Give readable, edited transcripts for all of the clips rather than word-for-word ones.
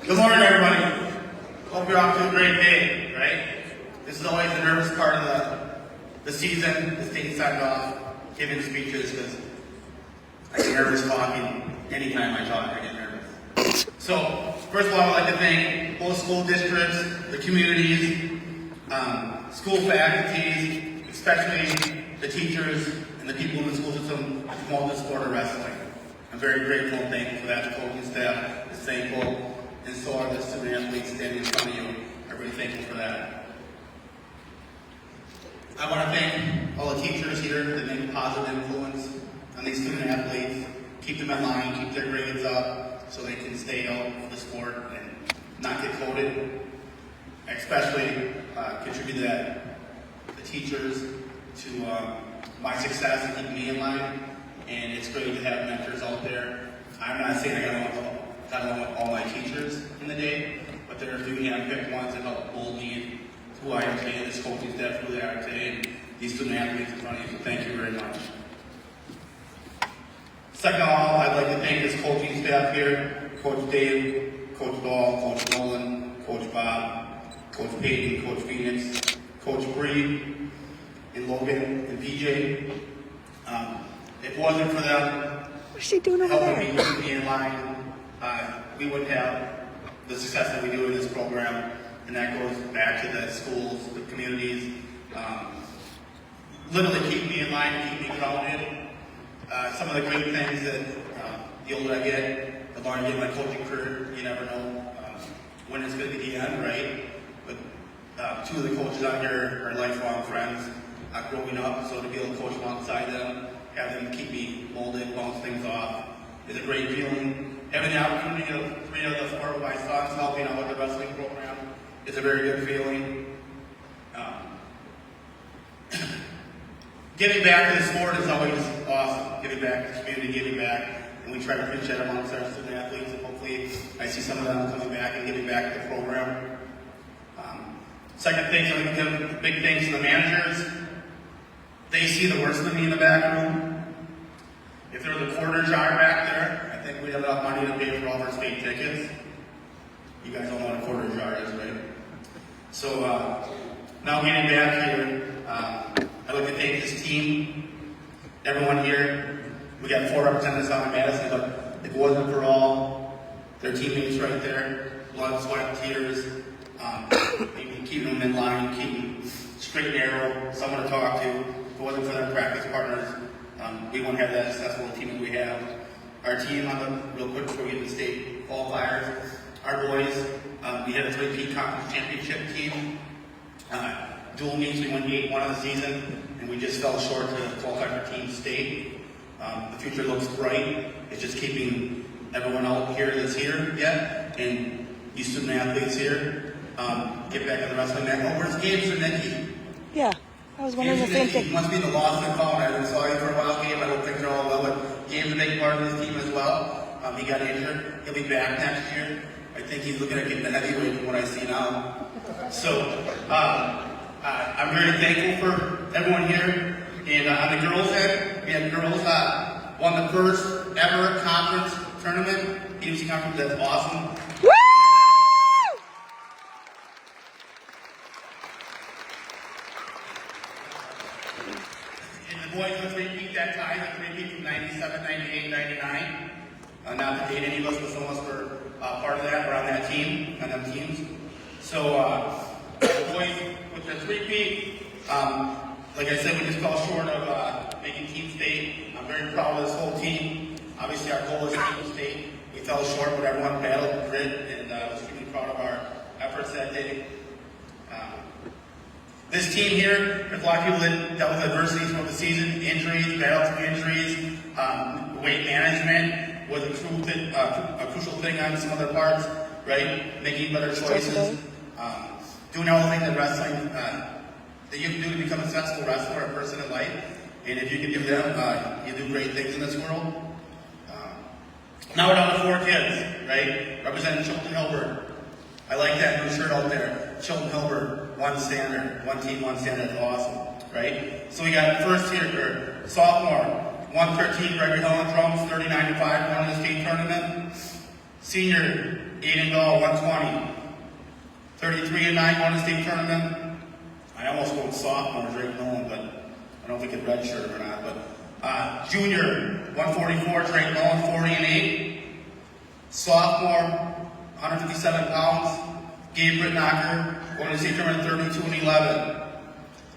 Good morning, everybody. Hope you're off to a great day, right? This is always the nervous part of the season, is taking time off, giving speeches, because I get nervous talking. Anytime I talk, I get nervous. So, first of all, I'd like to thank both school districts, the communities, school faculties, especially the teachers and the people in the school system to promote the sport of wrestling. I'm very grateful and thankful for that. The coaching staff is thankful, and so are the student athletes standing in front of you. I'm really thankful for that. I want to thank all the teachers here that make a positive influence on these student athletes, keep them in line, keep their grades up so they can stay out of the sport and not get coded. I especially contribute that the teachers to my success and keeping me in line, and it's great to have mentors out there. I'm not saying I got along with all my teachers in the day, but there are a few handpicked ones that help mold me to who I am today, this coaching staff who they are today, and these student athletes in front of you. So thank you very much. Second of all, I'd like to thank this coaching staff here, Coach Dave, Coach Dahl, Coach Nolan, Coach Bob, Coach Peyton, Coach Phoenix, Coach Bree, and Logan, and BJ. If it wasn't for them What's she doing over helping there? me keep me in line, we wouldn't have the success that we do in this program, and that goes back to the schools, the communities, literally keep me in line, keep me grounded. Some of the great things that the older I get, the longer I get in my coaching career, you never know when it's going to be the end, right? But two of the coaches out here are lifelong friends growing up, so to be able to coach alongside them, have them keep me molded, bounce things off, is a great feeling. Having the opportunity of 3 of the 4 of my sons helping out with the wrestling program is a very good feeling. Giving back to the sport is always awesome. Giving back to the community, giving back, and we try to preach that amongst our student athletes, and hopefully I see some of them coming back and giving back to the program. Second thing, I'm going to give big thanks to the managers. They see the worst of me in the back room. If there was a quarter jar back there, I think we'd have enough money to pay for all of our state tickets. You guys all know what a quarter jar is, right? So now getting back here, I'd like to thank this team, everyone here. We got 4 representatives out in Madison, but if it wasn't for all their teammates right there, blood, sweat, tears, keeping them in line, keeping straight and narrow, someone to talk to. If it wasn't for their practice partners, we wouldn't have that successful team that we have. Our team, real quick before we get to state qualifiers, our boys, we had a 3-peat conference championship team. Dual meets, we won 8-1 of the season, and we just fell short to qualify for team state. The future looks bright. It's just keeping everyone out here that's here yet, and you student athletes here, get back in the wrestling mat. Oh, where's Gabe Zernicki? Yeah, I was wondering the same He thing. must be in the Lost and Found. I haven't saw you for a while, Gabe. I don't think they're all well, but Gabe's a big part of this team as well. He got injured. He'll be back next year. I think he's looking at getting the heavyweight from what I see now. So, I'm very thankful for everyone here. And on the girls' end, we had girls won the first ever conference tournament, PWC conference. That's awesome. Woo! And the boys was 3-peat that time, like 3-peat from 97, 98, 99. Not to date any of us, but some of us were part of that, or on that team, on them teams. So, the boys with the 3-peat, like I said, we just fell short of making team state. I'm very proud of this whole team. Obviously, our goal is team state. We fell short, but everyone battled grit, and I was extremely proud of our efforts that day. This team here, there's a lot of people that dealt with adversity throughout the season, injuries, battled through injuries, weight management was a crucial thing on some other parts, right? Making better choices, doing all the things that wrestling, that you can do to become a successful wrestler, a person in life. And if you can do them, you do great things in this world. Now we're down to 4 kids, right? Representing Chilton Hilbert. I like that new shirt out there. Chilton Hilbert, one standard, one team, one standard. That's awesome, right? So we got first year, sophomore, 113, Gregory Helen drums, 39-5, won the state tournament. Senior, Aiden Dahl, 120. 33-9, won the state tournament. I almost went sophomore, Drake Nolan, but I don't think it redshirt or not. But junior, 144, Drake Nolan, 40-8. Sophomore, 157 pounds, Gabe Rittenhocker, going to the state tournament, 32-11.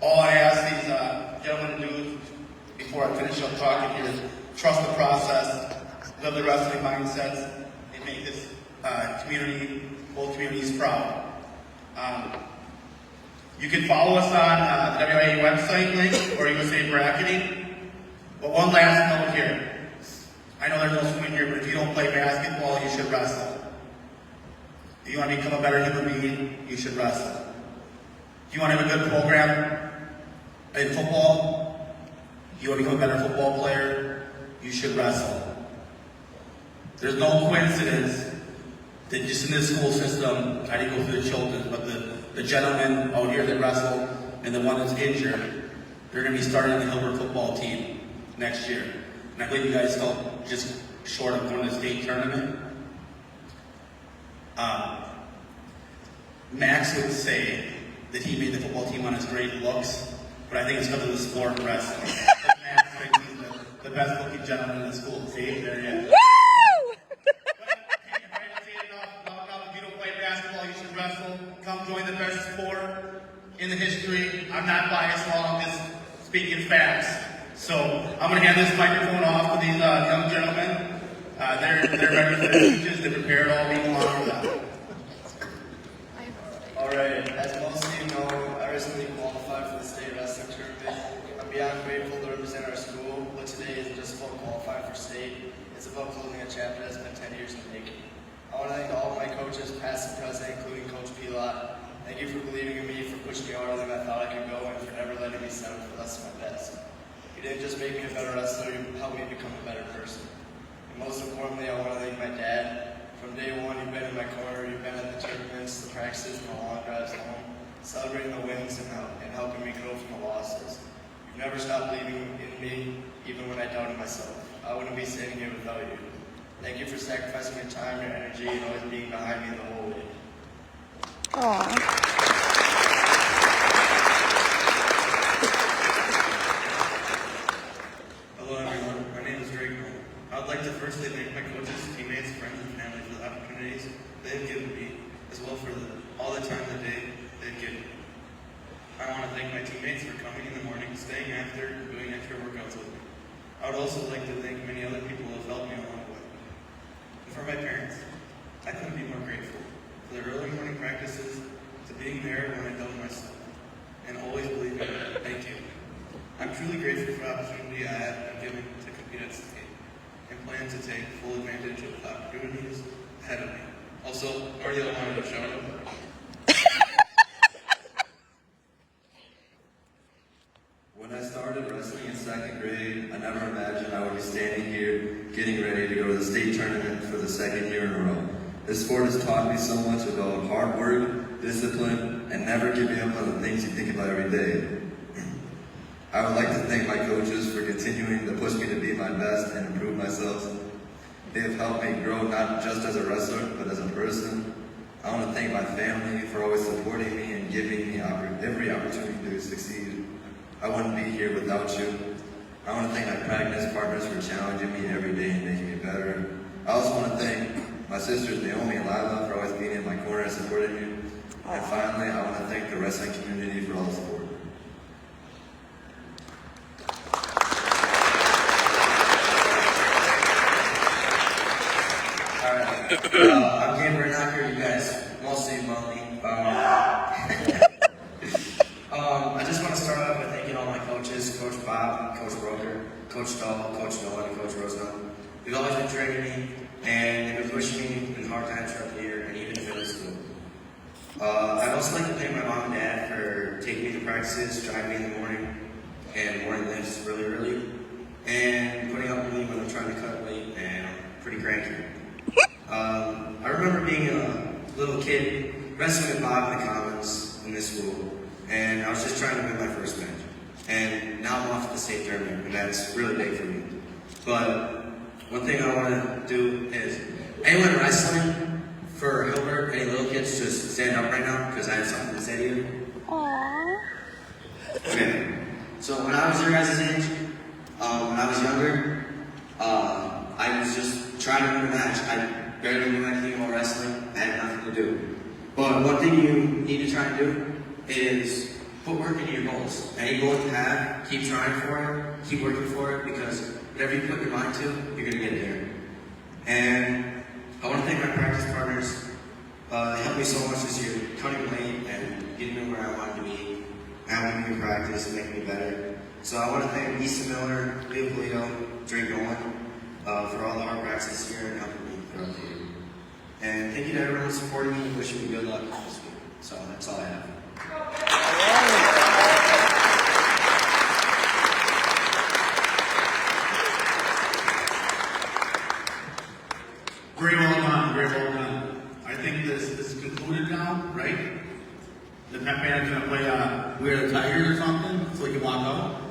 All I ask these gentlemen to do before I finish up talking here is trust the process, live the wrestling mindsets, and make this community, both communities proud. You can follow us on the WIA website link or USA Bracketing. But one last note here. I know there's no swimming here, but if you don't play basketball, you should wrestle. If you want to become a better human being, you should wrestle. If you want to have a good program in football, you want to become a better football player, you should wrestle. There's no coincidence that just in this school system, I didn't go through the children, but the gentlemen out here that wrestle and the one that's injured, they're going to be starting the Hilbert football team next year. And I believe you guys fell just short of going to the state tournament. Max would say that he made the football team on his great looks, but I think it's because of the sport of wrestling. Max thinks he's the best looking gentleman in the school. See, there he is. Wrestle, come join the best sport in the history. I'm not biased at all, I'm just speaking facts. So I'm going to hand this microphone off to these young gentlemen. They're ready for their speeches. They're prepared all week long for that. Alright, as most of you know, I recently qualified for the state wrestling tournament. I'm beyond grateful to represent our school, but today isn't just about qualifying for state, it's about closing a chapter that's been 10 years in the making. I want to thank all of my coaches, past and present, including Coach Pilot. Thank you for believing in me, for pushing me harder than I thought I could go, and for never letting me settle for less than my best. You didn't just make me a better wrestler, you helped me become a better person. And most importantly, I want to thank my dad. From day one, you've been in my corner, you've been at the tournaments, the practices, and the long drives home, celebrating the wins and helping me grow from the losses. You've never stopped believing in me, even when I doubted myself. I wouldn't be sitting here without you. Thank you for sacrificing your time, your energy, and always being behind me the whole way. Aww. Hello everyone, my name is Drake Nolan. I would like to firstly thank my coaches, teammates, friends, and family for the opportunities they've given me, as well for all the time that they've given me. I want to thank my teammates for coming in the morning, staying after, and doing extra workouts with me. I would also like to thank many other people who have helped me along the way. And for my parents, I couldn't be more grateful for their early morning practices, to being there when I doubt myself, and always believing in me. Thank you. I'm truly grateful for the opportunity I have been given to compete at state, and plan to take full advantage of the opportunities ahead of me. Also, Ariel wanted to shout out. When I started wrestling in second grade, I never imagined I would be standing here getting ready to go to the state tournament for the second year in a row. This sport has taught me so much about hard work, discipline, and never giving up on the things you think about every day. I would like to thank my coaches for continuing to push me to be my best and improve myself. They have helped me grow not just as a wrestler, but as a person. I want to thank my family for always supporting me and giving me every opportunity to succeed. I wouldn't be here without you. I want to thank my practice partners for challenging me every day and making me better. I also want to thank my sisters Naomi and Lila for always being in my corner and supporting me. And finally, I want to thank the wrestling community for all the support. I'm Gabe Rittenhocker, you guys mostly know me. I just want to start off by thanking all my coaches, Coach Bob, Coach Roker, Coach Dahl, Coach Nolan, and Coach Rosenthal. They've always been training me, and they've been pushing me in hard times throughout the year, and even in middle school. I'd also like to thank my mom and dad for taking me to practices, driving me in the morning, and morning lifts really early, and putting up with me when I'm trying to cut weight, and I'm pretty cranky. I remember being a little kid wrestling with Bob in the Commons in this school, and I was just trying to win my first match. And now I'm off to the state tournament, and that's really big for me. But one thing I want to do is Anyone wrestling for Hilbert? Any little kids just stand up right now because I have something to say to you. Aw. Okay. So when I was your guys' age, when I was younger, I was just trying to win a match. I barely knew anything about wrestling. I had nothing to do. But one thing you need to try and do is put work into your goals. Any goal you have, keep trying for it, keep working for it, because whatever you put your mind to, you're going to get there. And I want to thank my practice partners. They helped me so much this year, cutting weight and getting me where I wanted to be, having me in practice and making me better. So I want to thank Easton Miller, Leo Polito, Drake Nolan for all the hard practice this year and helping me throughout the year. And thank you to everyone supporting me and wishing me good luck this week. So that's all I have. Very well done, very well done. I think this is concluded now, right? The pep band is gonna play We Are the Tigers or something, so we can walk out.